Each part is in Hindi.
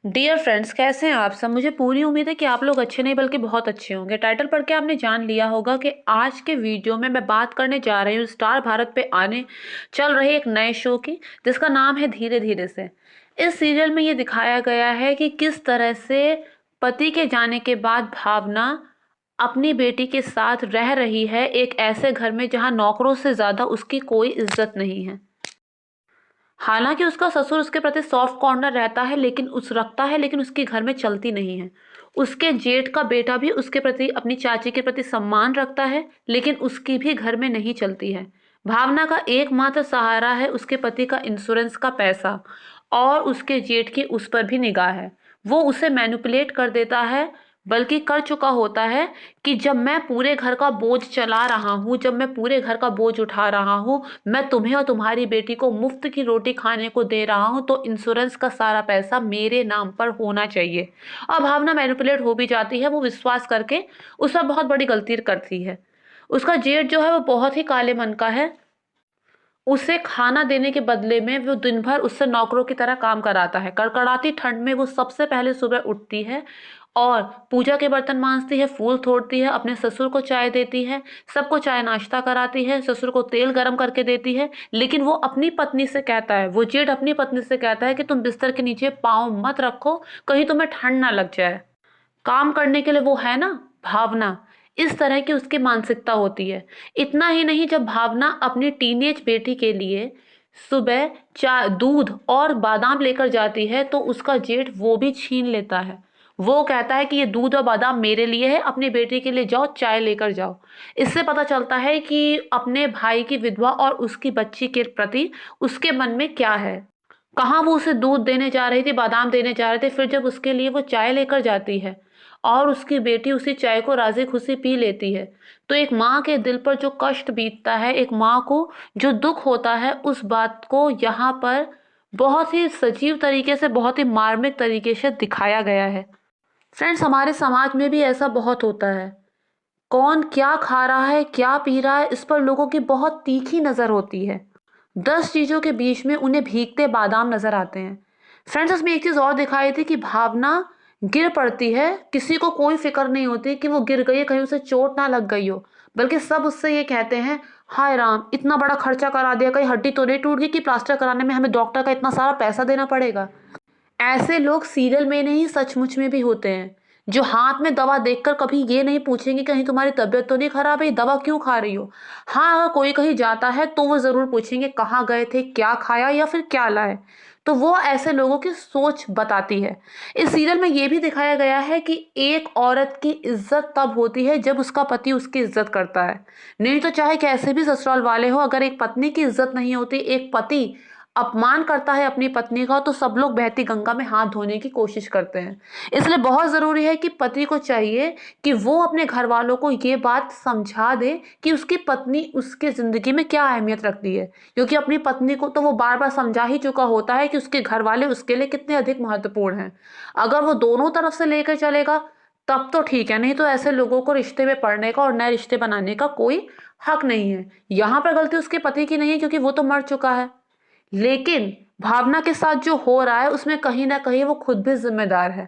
डियर फ्रेंड्स, कैसे हैं आप सब। मुझे पूरी उम्मीद है कि आप लोग अच्छे नहीं बल्कि बहुत अच्छे होंगे। टाइटल पढ़ के आपने जान लिया होगा कि आज के वीडियो में मैं बात करने जा रही हूँ स्टार भारत पे आने चल रहे एक नए शो की, जिसका नाम है धीरे धीरे से। इस सीरियल में ये दिखाया गया है कि किस तरह से पति के जाने के बाद भावना अपनी बेटी के साथ रह रही है एक ऐसे घर में जहाँ नौकरों से ज़्यादा उसकी कोई इज्जत नहीं है। हालांकि उसका ससुर उसके प्रति सॉफ्ट कॉर्नर रहता है, लेकिन उस रखता है, लेकिन उसके घर में चलती नहीं है। उसके जेठ का बेटा भी उसके प्रति, अपनी चाची के प्रति सम्मान रखता है, लेकिन उसकी भी घर में नहीं चलती है। भावना का एकमात्र सहारा है उसके पति का इंश्योरेंस का पैसा, और उसके जेठ की उस पर भी निगाह है। वो उसे मैनिपुलेट कर देता है, बल्कि कर चुका होता है कि जब मैं पूरे घर का बोझ चला रहा हूँ, जब मैं पूरे घर का बोझ उठा रहा हूँ, मैं तुम्हें और तुम्हारी बेटी को मुफ्त की रोटी खाने को दे रहा हूँ, तो इंश्योरेंस का सारा पैसा मेरे नाम पर होना चाहिए। और भावना मैनिपुलेट हो भी जाती है, वो विश्वास करके उस पर बहुत बड़ी गलती करती है। उसका जेठ जो है वो बहुत ही काले मन का है। उसे खाना देने के बदले में वो दिन भर उससे नौकरों की तरह काम कराता है। कड़कड़ाती ठंड में वो सबसे पहले सुबह उठती है और पूजा के बर्तन मांजती है, फूल तोड़ती है, अपने ससुर को चाय देती है, सबको चाय नाश्ता कराती है, ससुर को तेल गरम करके देती है। लेकिन वो अपनी पत्नी से कहता है, वो जेठ अपनी पत्नी से कहता है कि तुम बिस्तर के नीचे पाँव मत रखो, कहीं तुम्हें ठंड ना लग जाए। काम करने के लिए वो है ना भावना, इस तरह की उसकी मानसिकता होती है। इतना ही नहीं, जब भावना अपनी टीनेज बेटी के लिए सुबह चा दूध और बादाम लेकर जाती है, तो उसका जेठ वो भी छीन लेता है। वो कहता है कि ये दूध और बादाम मेरे लिए है, अपनी बेटी के लिए जाओ, चाय लेकर जाओ। इससे पता चलता है कि अपने भाई की विधवा और उसकी बच्ची के प्रति उसके मन में क्या है। कहाँ वो उसे दूध देने जा रही थी, बादाम देने जा रहे थे, फिर जब उसके लिए वो चाय लेकर जाती है और उसकी बेटी उसी चाय को राजी खुशी पी लेती है, तो एक माँ के दिल पर जो कष्ट बीतता है, एक माँ को जो दुख होता है, उस बात को यहाँ पर बहुत ही सजीव तरीके से, बहुत ही मार्मिक तरीके से दिखाया गया है। फ्रेंड्स, हमारे समाज में भी ऐसा बहुत होता है। कौन क्या खा रहा है, क्या पी रहा है, इस पर लोगों की बहुत तीखी नज़र होती है। 10 चीज़ों के बीच में उन्हें भीगते बादाम नजर आते हैं। फ्रेंड्स, इसमें एक चीज़ और दिखाई थी कि भावना गिर पड़ती है, किसी को कोई फिक्र नहीं होती कि वो गिर गई है, कहीं उसे चोट ना लग गई हो, बल्कि सब उससे ये कहते हैं, हाय राम, इतना बड़ा खर्चा करा दिया, कहीं हड्डी तो नहीं टूट गई कि प्लास्टर कराने में हमें डॉक्टर का इतना सारा पैसा देना पड़ेगा। ऐसे लोग सीरियल में नहीं, सचमुच में भी होते हैं, जो हाथ में दवा देखकर कभी ये नहीं पूछेंगे कहीं तुम्हारी तबीयत तो नहीं खराब है, दवा क्यों खा रही हो। हाँ, अगर कोई कहीं जाता है तो वो जरूर पूछेंगे कहाँ गए थे, क्या खाया, या फिर क्या लाए। तो वो ऐसे लोगों की सोच बताती है। इस सीरियल में ये भी दिखाया गया है कि एक औरत की इज्जत तब होती है जब उसका पति उसकी इज्जत करता है। नहीं तो चाहे कैसे भी ससुराल वाले हो, अगर एक पत्नी की इज्जत नहीं होती, एक पति अपमान करता है अपनी पत्नी का, तो सब लोग बहती गंगा में हाथ धोने की कोशिश करते हैं। इसलिए बहुत ज़रूरी है कि पति को चाहिए कि वो अपने घर वालों को ये बात समझा दे कि उसकी पत्नी उसके ज़िंदगी में क्या अहमियत रखती है, क्योंकि अपनी पत्नी को तो वो बार बार समझा ही चुका होता है कि उसके घर वाले उसके लिए कितने अधिक महत्वपूर्ण हैं। अगर वो दोनों तरफ से लेकर चलेगा तब तो ठीक है, नहीं तो ऐसे लोगों को रिश्ते में पड़ने का और नए रिश्ते बनाने का कोई हक नहीं है। यहाँ पर गलती उसके पति की नहीं है, क्योंकि वो तो मर चुका है। लेकिन भावना के साथ जो हो रहा है उसमें कहीं ना कहीं वो खुद भी जिम्मेदार है।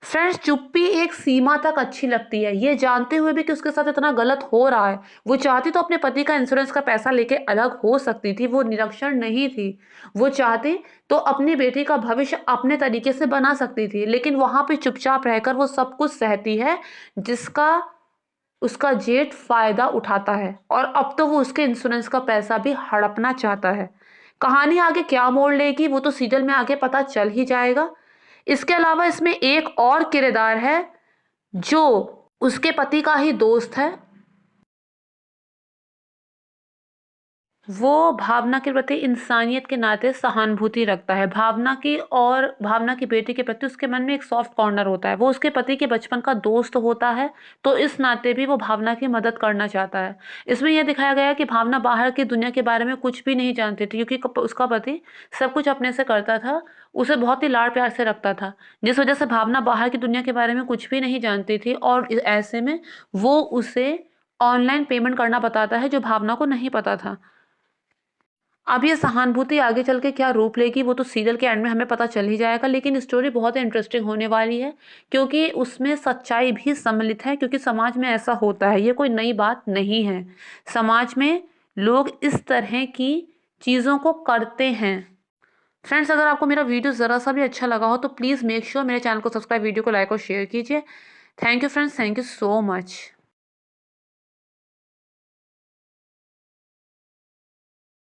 फ्रेंड्स, चुप्पी एक सीमा तक अच्छी लगती है, ये जानते हुए भी कि उसके साथ इतना गलत हो रहा है। वो चाहती तो अपने पति का इंश्योरेंस का पैसा लेके अलग हो सकती थी, वो निरक्षर नहीं थी। वो चाहती तो अपनी बेटी का भविष्य अपने तरीके से बना सकती थी, लेकिन वहां पे चुपचाप रहकर वो सब कुछ सहती है, जिसका उसका जेठ फायदा उठाता है, और अब तो वो उसके इंश्योरेंस का पैसा भी हड़पना चाहता है। कहानी आगे क्या मोड़ लेगी वो तो सीरियल में आगे पता चल ही जाएगा। इसके अलावा इसमें एक और किरदार है जो उसके पति का ही दोस्त है। वो भावना के प्रति इंसानियत के नाते सहानुभूति रखता है। भावना की और भावना की बेटी के प्रति उसके मन में एक सॉफ्ट कॉर्नर होता है। वो उसके पति के बचपन का दोस्त होता है, तो इस नाते भी वो भावना की मदद करना चाहता है। इसमें यह दिखाया गया है कि भावना बाहर की दुनिया के बारे में कुछ भी नहीं जानती थी, क्योंकि उसका पति सब कुछ अपने से करता था, उसे बहुत ही लाड़ प्यार से रखता था, जिस वजह से भावना बाहर की दुनिया के बारे में कुछ भी नहीं जानती थी। और ऐसे में वो उसे ऑनलाइन पेमेंट करना बताता है, जो भावना को नहीं पता था। अब ये सहानुभूति आगे चल के क्या रूप लेगी वो तो सीरियल के एंड में हमें पता चल ही जाएगा, लेकिन स्टोरी बहुत इंटरेस्टिंग होने वाली है क्योंकि उसमें सच्चाई भी सम्मिलित है, क्योंकि समाज में ऐसा होता है, ये कोई नई बात नहीं है। समाज में लोग इस तरह की चीज़ों को करते हैं। फ्रेंड्स, अगर आपको मेरा वीडियो ज़रा सा भी अच्छा लगा हो तो प्लीज़ मेक श्योर मेरे चैनल को सब्सक्राइब, वीडियो को लाइक और शेयर कीजिए। Thank you friends, thank you so much.